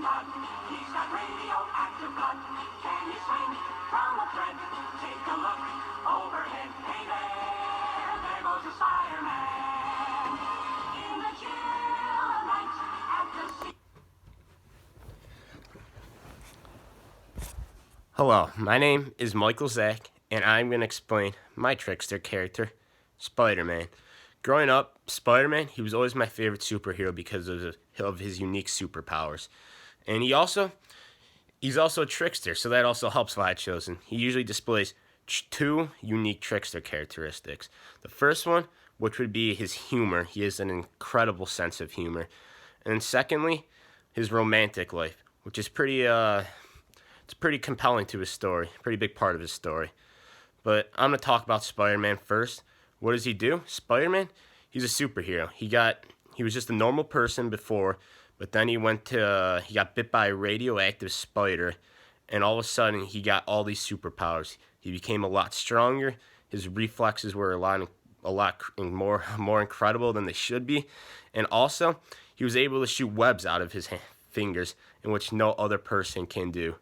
blood. He's got radioactive blood. Can he swing from a thread? Take a look overhead. Hey there goes the Spider-Man. In the chill of night at the sea. Hello, my name is Michael Zach, and I'm going to explain my trickster character, Spider-Man. Growing up, Spider-Man, he was always my favorite superhero because of his unique superpowers. And he's also a trickster, so that also helps why I chose him. He usually displays two unique trickster characteristics. The first one, which would be his humor. He has an incredible sense of humor. And then secondly, his romantic life, which is it's pretty compelling to his story, pretty big part of his story. But I'm going to talk about Spider-Man first. What does he do? Spider-Man, he's a superhero. He was just a normal person before, but then he got bit by a radioactive spider, and all of a sudden he got all these superpowers. He became a lot stronger. His reflexes were a lot more incredible than they should be, and also he was able to shoot webs out of his fingers, in which no other person can do.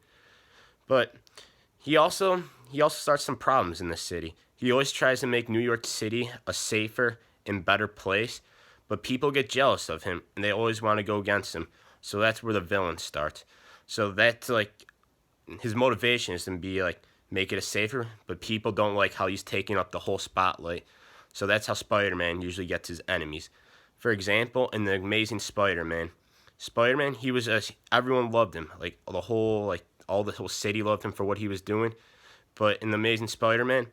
But he also starts some problems in the city. He always tries to make New York City a safer and better place, but people get jealous of him, and they always want to go against him. So that's where the villain starts. So that's his motivation is to be make it a safer, but people don't like how he's taking up the whole spotlight. So that's how Spider-Man usually gets his enemies. For example, in the Amazing Spider-Man, everyone loved him. All the whole city loved him for what he was doing. But in the Amazing Spider-Man,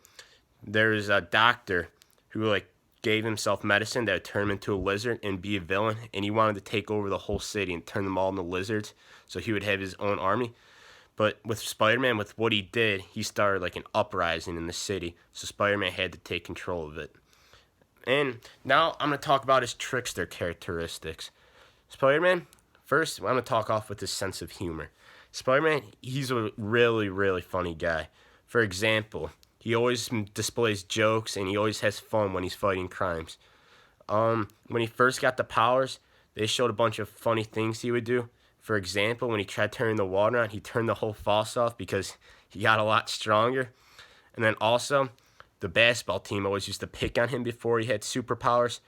there's a doctor who gave himself medicine that would turn him into a lizard and be a villain, and he wanted to take over the whole city and turn them all into lizards, so he would have his own army. But with Spider-Man, with what he did, he started an uprising in the city, so Spider-Man had to take control of it. And now I'm going to talk about his trickster characteristics. Spider-Man, first, I'm going to talk off with his sense of humor. Spider-Man, he's a really, really funny guy. For example, he always displays jokes, and he always has fun when he's fighting crimes. When he first got the powers, they showed a bunch of funny things he would do. For example, when he tried turning the water on, he turned the whole faucet off because he got a lot stronger. And then also, the basketball team always used to pick on him before he had superpowers.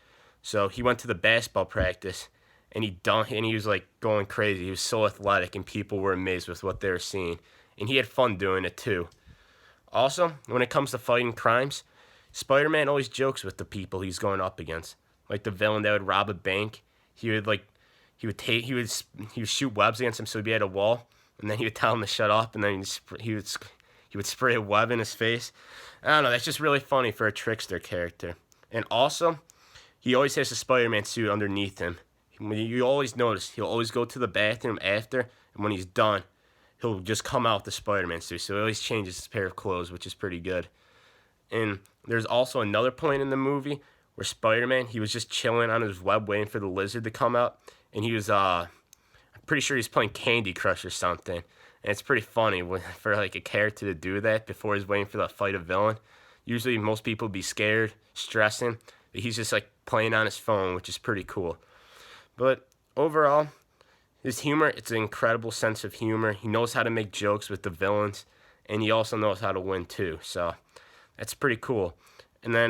So he went to the basketball practice, and he was going crazy. He was so athletic, and people were amazed with what they were seeing. And he had fun doing it too. Also, when it comes to fighting crimes, Spider-Man always jokes with the people he's going up against. Like the villain that would rob a bank, he would shoot webs against him so he'd be at a wall, and then he would tell him to shut up, and then he would spray a web in his face. I don't know, that's just really funny for a trickster character. And also, he always has a Spider-Man suit underneath him. You always notice he'll always go to the bathroom after, and when he's done, he'll just come out with the Spider-Man suit. So he always changes his pair of clothes, which is pretty good. And there's also another point in the movie where Spider-Man, he was just chilling on his web waiting for the lizard to come out. And he was, I'm pretty sure he's playing Candy Crush or something. And it's pretty funny for a character to do that before he's waiting for the fight a villain. Usually most people would be scared, stressing. But he's just playing on his phone, which is pretty cool. But overall, his humor, it's an incredible sense of humor. He knows how to make jokes with the villains, and he also knows how to win too. So that's pretty cool. And then